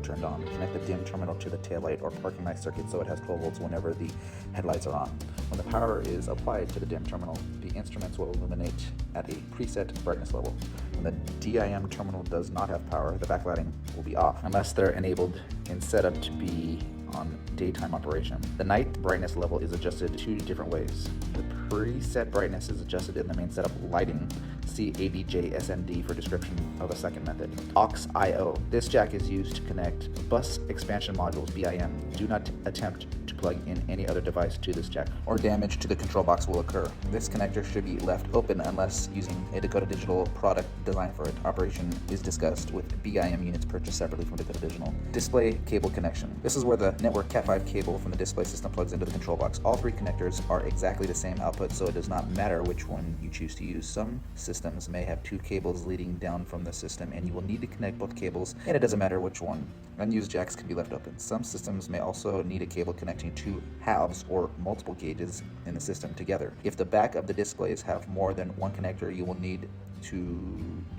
turned on. Connect the dim terminal to the taillight or parking light circuit so it has 12 volts whenever the headlights are on. When the power is applied to the dim terminal, the instruments will illuminate at a preset brightness level. When the DIM terminal does not have power, the backlighting will be off unless they're enabled in setup to be on daytime operation. The night brightness level is adjusted two different ways. The preset brightness is adjusted in the main setup lighting. See ABJ-SMD for description of a second method. AUX I/O. This jack is used to connect bus expansion modules, BIM. Do not attempt to plug in any other device to this jack, or damage to the control box will occur. This connector should be left open unless using a Dakota Digital product designed for it. Operation is discussed with BIM units purchased separately from Dakota Digital. Display cable connection. This is where the network Cat5 cable from the display system plugs into the control box. All three connectors are exactly the same output, so it does not matter which one you choose to use. Some systems may have two cables leading down from the system, and you will need to connect both cables, and it doesn't matter which one. Unused jacks can be left open. Some systems may also need a cable connecting two halves or multiple gauges in the system together. If the back of the displays have more than one connector, you will need to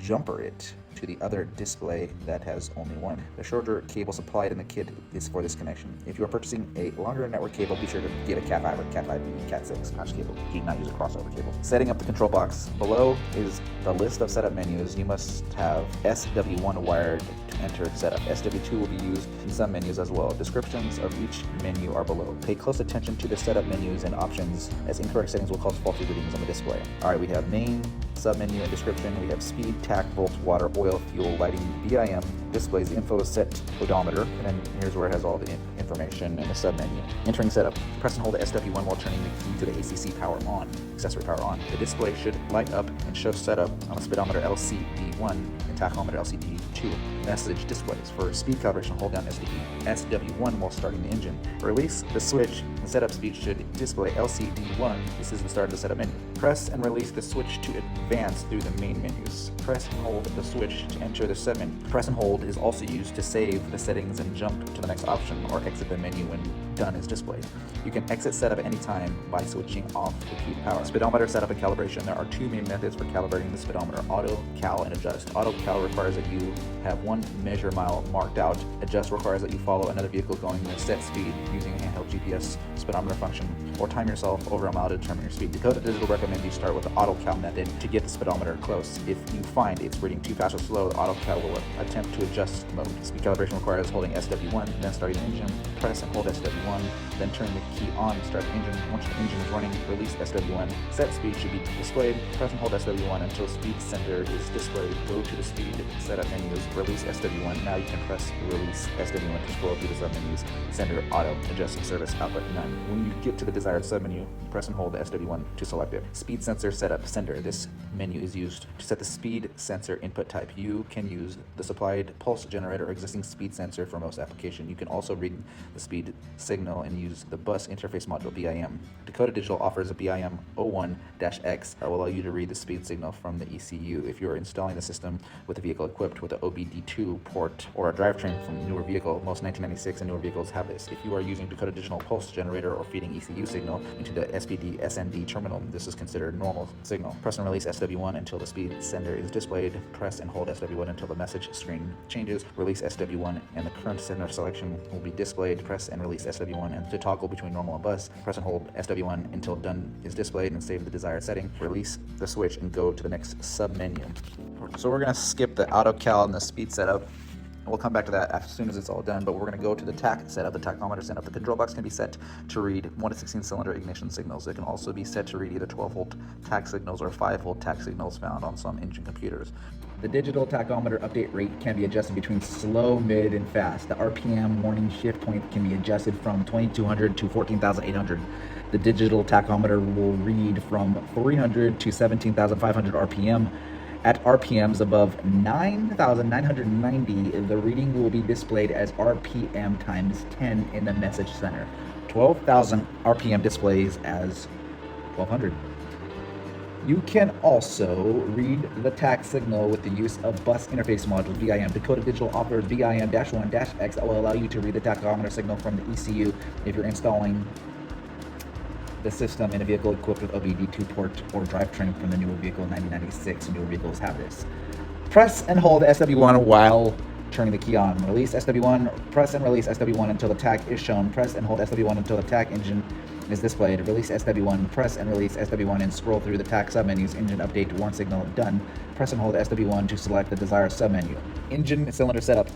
jumper it to the other display that has only one. The shorter cable supplied in the kit is for this connection. If you are purchasing a longer network cable, be sure to get a Cat5 or Cat5B, Cat6 patch cable. Do not use a crossover cable. Setting up the control box. Below is the list of setup menus. You must have SW1 wired to enter setup. SW2 will be used in some menus as well. Descriptions of each menu are below. Pay close attention to the setup menus and options, as incorrect settings will cause faulty readings on the display. Alright, we have main, submenu, and description. We have speed, tack, volts, water, oil, fuel, lighting, BIM, displays, info, set, odometer, and then here's where it has all the information in the submenu. Entering setup. Press and hold the SW1 while turning the key to the ACC power on, accessory power on. The display should light up and show setup on the speedometer LCD1 and tachometer LCD2. Message displays. For speed calibration, hold down SW1 while starting the engine. Release the switch. The setup speed should display LCD1. This is the start of the setup menu. Press and release the switch to advance through the main menus. Press and hold the switch to enter the submenu. Press and hold is also used to save the settings and jump to the next option or exit the menu when done is displayed. You can exit setup at any time by switching off the key to power. Speedometer setup and calibration. There are two main methods for calibrating the speedometer: auto, cal, and adjust. Auto cal requires that you have one measure mile marked out. Adjust requires that you follow another vehicle going at a set speed using a handheld GPS speedometer function, or time yourself over a mile to determine your speed. Dakota Digital recommends you start with the auto cal method to get the speedometer close. If you find it's reading too fast or slow, the auto cal will attempt to adjust mode. Speed calibration requires holding SW1, then starting the engine. Press and hold SW1, then turn the key on to start the engine. Once the engine is running, release SW1. Set speed should be displayed. Press and hold SW1 until speed sender is displayed. Go to the speed setup menus, release SW1. Now you can press release SW1 to scroll through the submenus. Sender, auto, adjust, service, output, none. When you get to the desired submenu, press and hold the SW1 to select it. Speed sensor setup sender. This menu is used to set the speed sensor input type. You can use the supplied pulse generator or existing speed sensor for most application. You can also read the speed signal and use the bus interface module BIM. Dakota Digital offers a BIM 01-X that will allow you to read the speed signal from the ECU. If you are installing the system with a vehicle equipped with the OBD2 port or a drivetrain from a newer vehicle, most 1996 and newer vehicles have this. If you are using Dakota Digital pulse generator or feeding ECU signal into the SPD SND terminal, this is considered normal signal. Press and release SW1 until the speed sender is displayed. Press and hold SW1 until the message screen changes. Release SW1 and the current sender selection will be displayed. Press and release SW1 and to toggle between normal and bus. Press and hold SW1 until done is displayed and save the desired setting. Release the switch and go to the next sub menu. So we're going to skip the auto cal and the speed setup. We'll come back to that as soon as it's all done, but we're going to go to the tack setup, the tachometer setup. The control box can be set to read 1 to 16 cylinder ignition signals. It can also be set to read either 12 volt tack signals or 5 volt tack signals found on some engine computers. The digital tachometer update rate can be adjusted between slow, mid, and fast. The RPM warning shift point can be adjusted from 2200 to 14,800. The digital tachometer will read from 300 to 17,500 RPM. At RPMs above 9,990, the reading will be displayed as RPM times 10 in the message center. 12,000 RPM displays as 1,200. You can also read the tack signal with the use of bus interface module BIM. Dakota Digital offers BIM-1-X that will allow you to read the tachometer signal from the ECU if you're installing the system in a vehicle equipped with OBD2 port or drivetrain from the newer vehicle. 1996 newer vehicles have this. Press and hold SW1 while turning the key on. Release SW1, press and release SW1 until the TAC is shown. Press and hold SW1 until the TAC engine is displayed. Release SW1, press and release SW1 and scroll through the TAC submenus. Engine update, warn signal, done. Press and hold SW1 to select the desired submenu. Engine cylinder setup.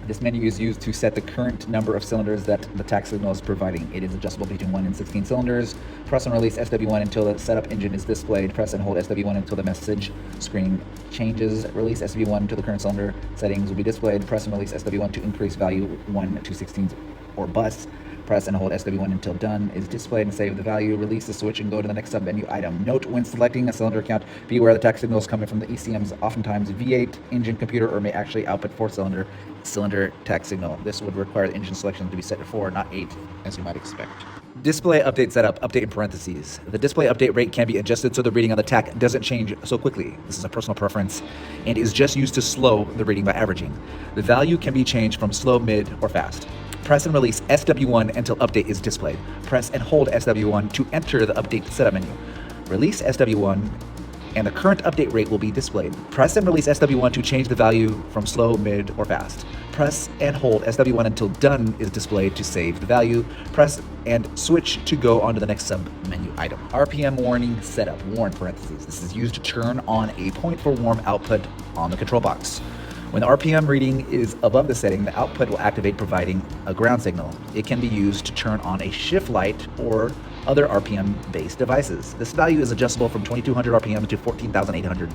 This menu is used to set the current number of cylinders that the TAC signal is providing. It is adjustable between 1 and 16 cylinders. Press and release SW1 until the setup engine is displayed. Press and hold SW1 until the message screen changes. Release SW1 until the current cylinder settings will be displayed. Press and release SW1 to increase value 1 to 16 or bust. Press and hold SW1 until done is displayed and save the value. Release the switch and go to the next submenu item. Note, when selecting a cylinder count, be aware the TAC signal is coming from the ECM's oftentimes V8 engine computer or may actually output 4-cylinder TAC signal. This would require the engine selection to be set to 4, not 8, as you might expect. Display update setup, update in parentheses. The display update rate can be adjusted so the reading on the TAC doesn't change so quickly. This is a personal preference and is just used to slow the reading by averaging. The value can be changed from slow, mid, or fast. Press and release SW1 until update is displayed. Press and hold SW1 to enter the update setup menu. Release SW1 and the current update rate will be displayed. Press and release SW1 to change the value from slow, mid, or fast. Press and hold SW1 until done is displayed to save the value. Press and switch to go on to the next sub-menu item. RPM warning setup, warn parentheses. This is used to turn on a point for warm output on the control box. When the RPM reading is above the setting, the output will activate, providing a ground signal. It can be used to turn on a shift light or other RPM-based devices. This value is adjustable from 2200 RPM to 14,800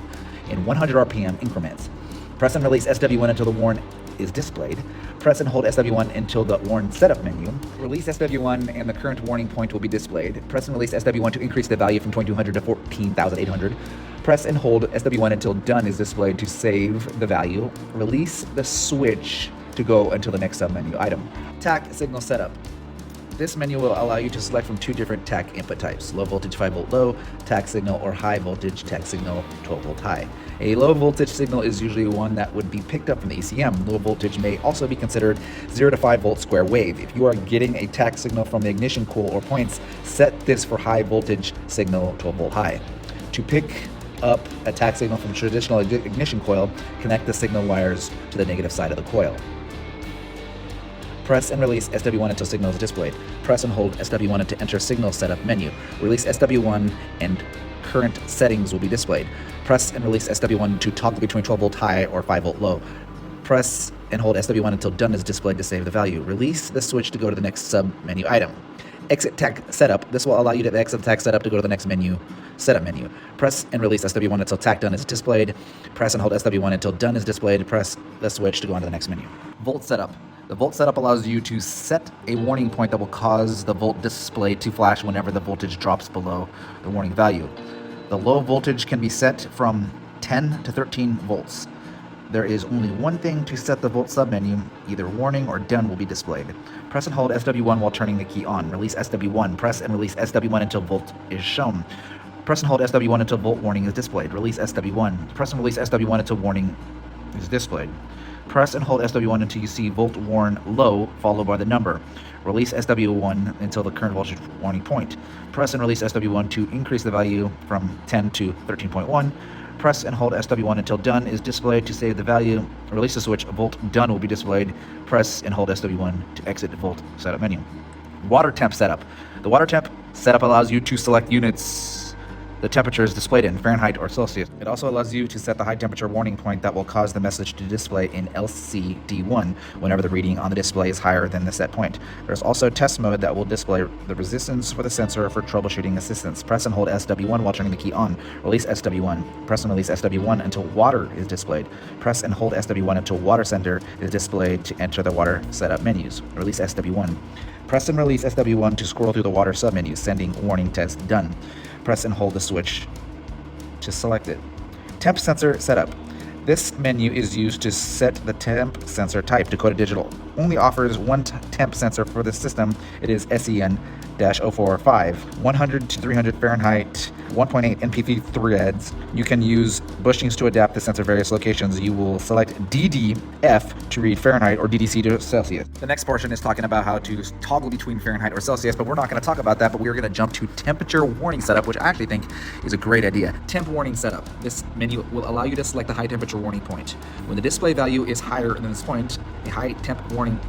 in 100 RPM increments. Press and release SW1 until the warn is displayed. Press and hold SW1 until the warn setup menu. Release SW1 and the current warning point will be displayed. Press and release SW1 to increase the value from 2200 to 14,800. Press and hold SW1 until done is displayed to save the value. Release the switch to go until the next submenu item. TAC signal setup. This menu will allow you to select from 2 different TAC input types: low voltage 5-volt low TAC signal or high voltage TAC signal 12-volt high. A low voltage signal is usually one that would be picked up from the ECM. Low voltage may also be considered 0 to 5-volt square wave. If you are getting a TAC signal from the ignition coil or points, set this for high voltage signal 12-volt high. To pick up a TAC signal from traditional ignition coil, connect the signal wires to the negative side of the coil. Press and release SW1 until signal is displayed. Press and hold SW1 to enter signal setup menu. Release SW1 and current settings will be displayed. Press and release SW1 to toggle between 12-volt high or 5-volt low. Press and hold SW1 until done is displayed to save the value. Release the switch to go to the next sub-menu item. Exit TAC setup. This will allow you to exit TAC setup to go to the next menu, setup menu. Press and release SW1 until TAC done is displayed. Press and hold SW1 until done is displayed. Press the switch to go on to the next menu. Volt setup. The volt setup allows you to set a warning point that will cause the volt display to flash whenever the voltage drops below the warning value. The low voltage can be set from 10 to 13 volts. There is only one thing to set the volt submenu, either warning or done will be displayed. Press and hold SW1 while turning the key on. Release SW1. Press and release SW1 until volt is shown. Press and hold SW1 until volt warning is displayed. Release SW1. Press and release SW1 until warning is displayed. Press and hold SW1 until you see volt warn low, followed by the number. Release SW1 until the current voltage warning point. Press and release SW1 to increase the value from 10 to 13.1. Press and hold SW1 until done is displayed to save the value. Release the switch, volt done will be displayed. Press and hold SW1 to exit the volt setup menu. Water temp setup. The water temp setup allows you to select units the temperature is displayed in, Fahrenheit or Celsius. It also allows you to set the high temperature warning point that will cause the message to display in LCD1 whenever the reading on the display is higher than the set point. There's also test mode that will display the resistance for the sensor for troubleshooting assistance. Press and hold SW1 while turning the key on. Release SW1. Press and release SW1 until water is displayed. Press and hold SW1 until water sender is displayed to enter the water setup menus. Release SW1. Press and release SW1 to scroll through the water submenus, sending warning test done. Press and hold the switch to select it. Temp sensor setup. This menu is used to set the temp sensor type. Dakota Digital only offers one temp sensor for the system. It is SEN DD-045, 100 to 300 Fahrenheit, 1.8 NP threads. You can use bushings to adapt the sensor at various locations. You will select DDF to read Fahrenheit or DDC to Celsius. The next portion is talking about how to toggle between Fahrenheit or Celsius, but we're not going to talk about that, but we're going to jump to temperature warning setup, which I actually think is a great idea. Temp warning setup. This menu will allow you to select the high temperature warning point. When the display value is higher than this point, a high temp warning